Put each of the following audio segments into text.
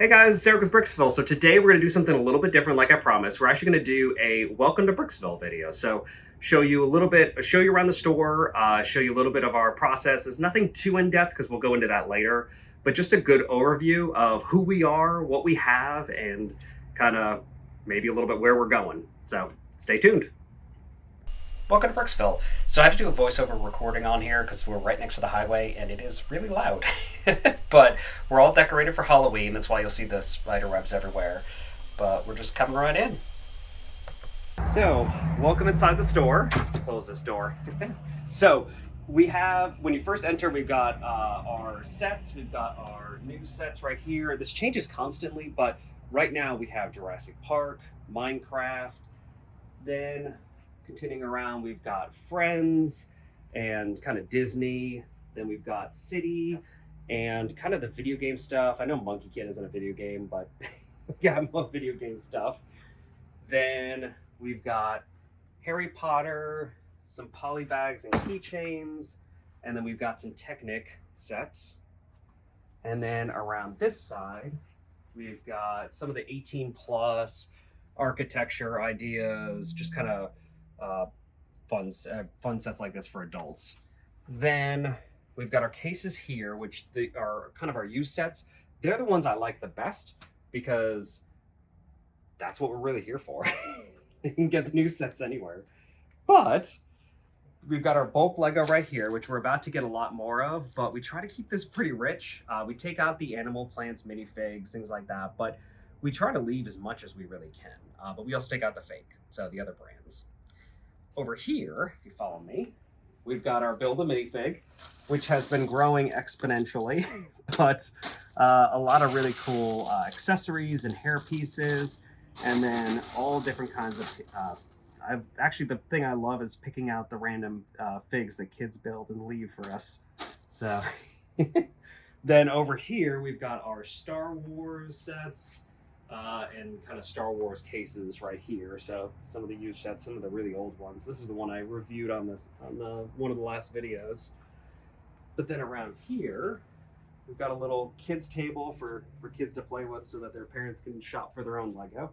Hey guys, it's Eric with Bricksville. So today we're going to do something a little bit different like I promised. We're actually going to do a welcome to Bricksville video. So show you a little bit, show you around the store, show you a little bit of our processes. Nothing too in-depth because we'll go into that later, but just a good overview of who we are, what we have, and kind of maybe a little bit where we're going. So stay tuned. Welcome to Bricksville. So I had to do a voiceover recording on here because we're right next to the highway and it is really loud. But we're all decorated for Halloween. That's why you'll see the spider webs everywhere. But we're just coming right in. So, welcome inside the store. Close this door. So, we have, when you first enter, we've got our sets. We've got our new sets right here. This changes constantly, but right now we have Jurassic Park, Minecraft, then continuing around, we've got Friends and kind of Disney. Then we've got City and kind of the video game stuff. I know Monkey Kid isn't a video game, but yeah, I love video game stuff. Then we've got Harry Potter, some poly bags and keychains, and then we've got some Technic sets. And then around this side, we've got some of the 18 plus architecture ideas, just kind of fun sets like this for adults. Then we've got our cases here, which are kind of our used sets. They're the ones I like the best because that's what we're really here for. You can get the new sets anywhere. But we've got our bulk Lego right here, which we're about to get a lot more of, but we try to keep this pretty rich. We take out the animal, plants, minifigs, things like that, but we try to leave as much as we really can. But we also take out the fake, so the other brands. Over here, if you follow me, we've got our Build a Minifig, which has been growing exponentially, but a lot of really cool accessories and hair pieces, and then all different kinds of, actually the thing I love is picking out the random figs that kids build and leave for us. So then over here, we've got our Star Wars sets, and kind of Star Wars cases right here. So some of the used sets, some of the really old ones. This is the one I reviewed on one of the last videos. But then around here, we've got a little kids table for kids to play with so that their parents can shop for their own Lego.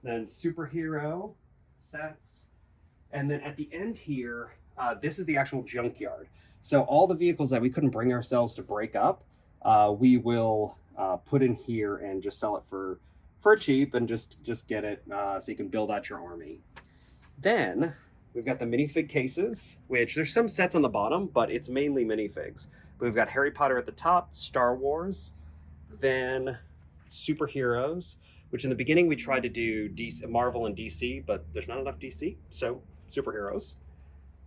Then superhero sets. And then at the end here, this is the actual junkyard. So all the vehicles that we couldn't bring ourselves to break up, we will put in here and just sell it for cheap and just get it so you can build out your army. Then we've got the minifig cases, which there's some sets on the bottom, but it's mainly minifigs. But we've got Harry Potter at the top, Star Wars, then superheroes, which in the beginning we tried to do Marvel and DC, but there's not enough DC, so superheroes.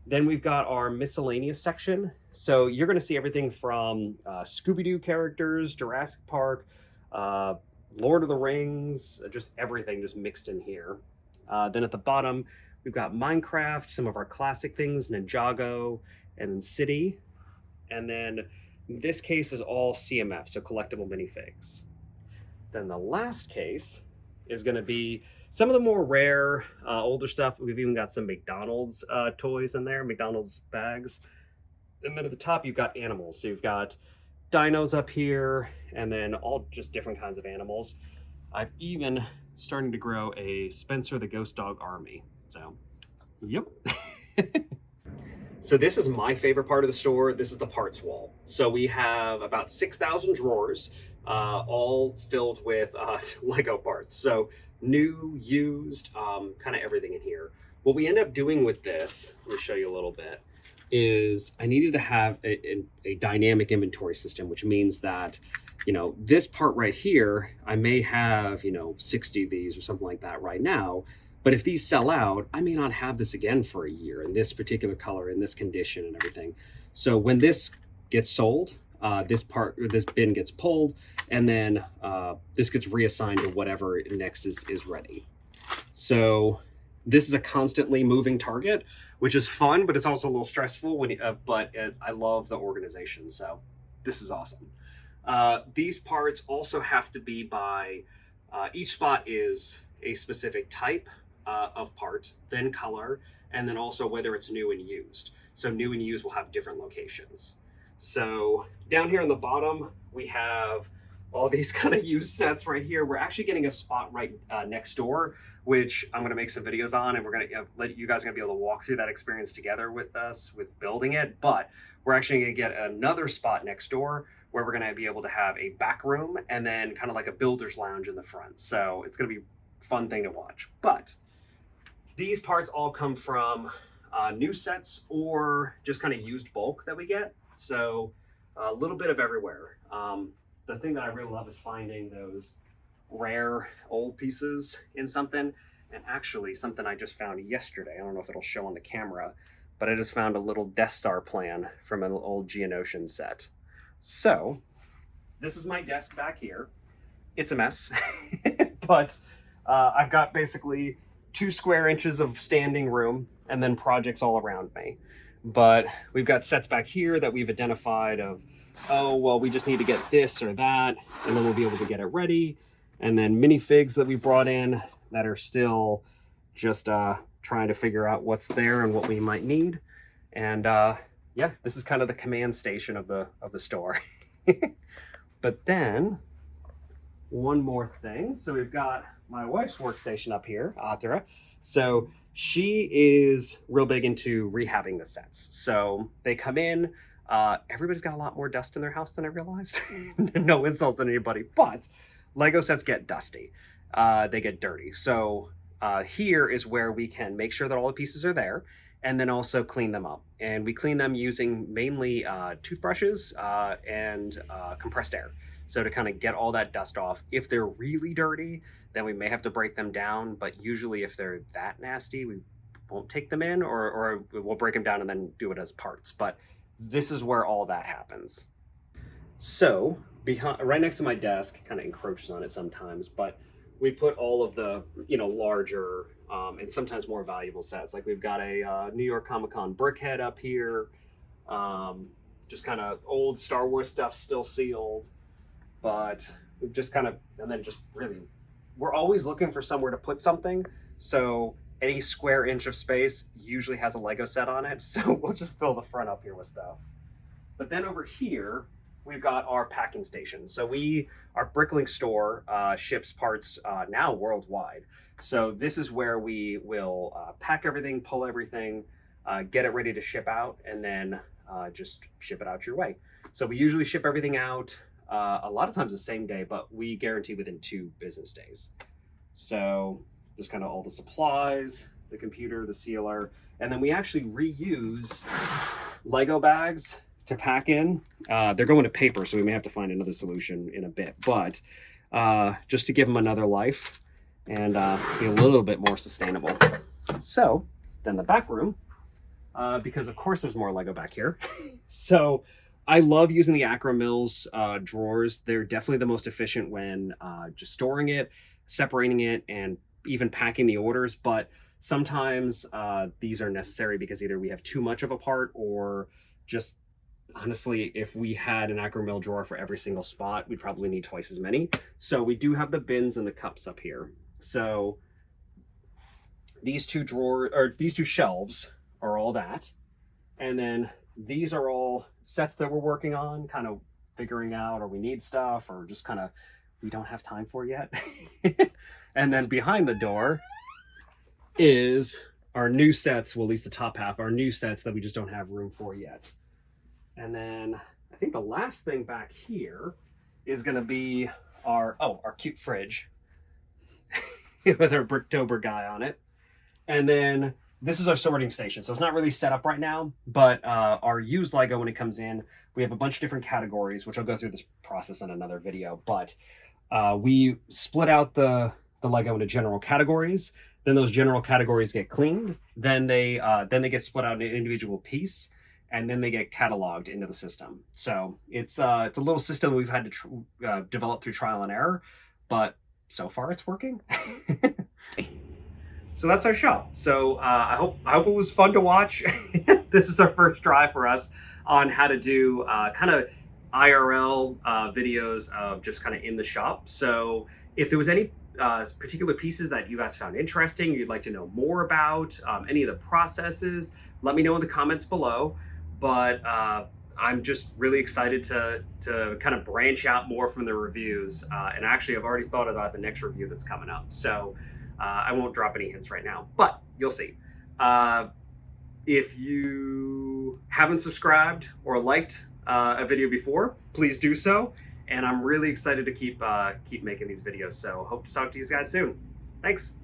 Then we've got our miscellaneous section. So you're going to see everything from Scooby-Doo characters, Jurassic Park, Lord of the Rings, just everything just mixed in here. Then at the bottom, we've got Minecraft, some of our classic things, Ninjago, and then City. And then this case is all CMF, so collectible minifigs. Then the last case is going to be some of the more rare, older stuff. We've even got some McDonald's toys in there, McDonald's bags. And then at the top, you've got animals. So you've got dinos up here, and then all just different kinds of animals. I've even starting to grow a Spencer the Ghost Dog army. So, yep. So this is my favorite part of the store. This is the parts wall. So we have about 6,000 drawers, all filled with Lego parts. So new, used, kind of everything in here. What we end up doing with this, let me show you a little bit, is I needed to have a dynamic inventory system, which means that, this part right here, I may have, 60 of these or something like that right now. But if these sell out, I may not have this again for a year in this particular color, in this condition and everything. So when this gets sold, this bin gets pulled, and then this gets reassigned to whatever next is ready. So this is a constantly moving target, which is fun, but it's also a little stressful. I love the organization, so this is awesome. These parts also have to be by each spot is a specific type of part, then color, and then also whether it's new and used. So new and used will have different locations. So down here on the bottom, we have all these kind of used sets right here. We're actually getting a spot right next door, which I'm going to make some videos on, and we're going to let you guys be able to walk through that experience together with us with building it. But we're actually going to get another spot next door where we're going to be able to have a back room and then kind of like a builder's lounge in the front. So it's going to be a fun thing to watch. But these parts all come from new sets or just kind of used bulk that we get. So a little bit of everywhere. The thing that I really love is finding those rare old pieces in something. And actually something I just found yesterday, I don't know if it'll show on the camera, but I just found a little Death Star plan from an old Geonosian set. So this is my desk back here. It's a mess, but I've got basically 2 square inches of standing room and then projects all around me. But we've got sets back here that we've identified of, oh, well, we just need to get this or that, and then we'll be able to get it ready. And then minifigs that we brought in that are still just trying to figure out what's there and what we might need. And yeah, this is kind of the command station of the store. But then one more thing. So we've got my wife's workstation up here, Athra. So she is real big into rehabbing the sets. So they come in, everybody's got a lot more dust in their house than I realized. No insults on anybody, but Lego sets get dusty. They get dirty. So here is where we can make sure that all the pieces are there and then also clean them up. And we clean them using mainly toothbrushes and compressed air. So to kind of get all that dust off. If they're really dirty, then we may have to break them down. But usually if they're that nasty, we won't take them in or we'll break them down and then do it as parts. But this is where all that happens. So behind, right next to my desk, kind of encroaches on it sometimes, but we put all of the, larger and sometimes more valuable sets. Like we've got a New York Comic Con Brickhead up here, just kind of old Star Wars stuff still sealed, but we've just kind of, and then just really, we're always looking for somewhere to put something. So any square inch of space usually has a Lego set on it. So we'll just fill the front up here with stuff. But then over here, we've got our packing station. So our Bricklink store ships parts now worldwide. So this is where we will pack everything, pull everything, get it ready to ship out, and then just ship it out your way. So we usually ship everything out a lot of times the same day, but we guarantee within 2 business days. So just kind of all the supplies, the computer, the sealer, and then we actually reuse Lego bags to pack in. They're going to paper, so we may have to find another solution in a bit, but just to give them another life and be a little bit more sustainable. So then the back room, because of course there's more Lego back here. So I love using the Acromills drawers. They're definitely the most efficient when just storing it, separating it, and even packing the orders. But sometimes these are necessary because either we have too much of a part or just honestly, if we had an Acromill drawer for every single spot, we'd probably need twice as many. So we do have the bins and the cups up here. So these 2 shelves are all that. And then these are all sets that we're working on, kind of figuring out, or we need stuff, or just kind of, we don't have time for yet. And then behind the door is our new sets, well, at least the top half, our new sets that we just don't have room for yet. And then I think the last thing back here is going to be our cute fridge with our Bricktober guy on it. And then this is our sorting station. So it's not really set up right now, but our used Lego, when it comes in, we have a bunch of different categories, which I'll go through this process in another video. But we split out the Lego into general categories. Then those general categories get cleaned. Then they get split out into an individual piece, and then they get cataloged into the system. So it's a little system we've had to develop through trial and error, but so far it's working. So that's our shop. So I hope it was fun to watch. This is our first try for us on how to do kind of IRL videos of just kind of in the shop. So if there was any particular pieces that you guys found interesting, you'd like to know more about, any of the processes, let me know in the comments below. But I'm just really excited to kind of branch out more from the reviews. And actually, I've already thought about the next review that's coming up. So I won't drop any hints right now, but you'll see. If you haven't subscribed or liked a video before, please do so. And I'm really excited to keep making these videos. So hope to talk to you guys soon. Thanks.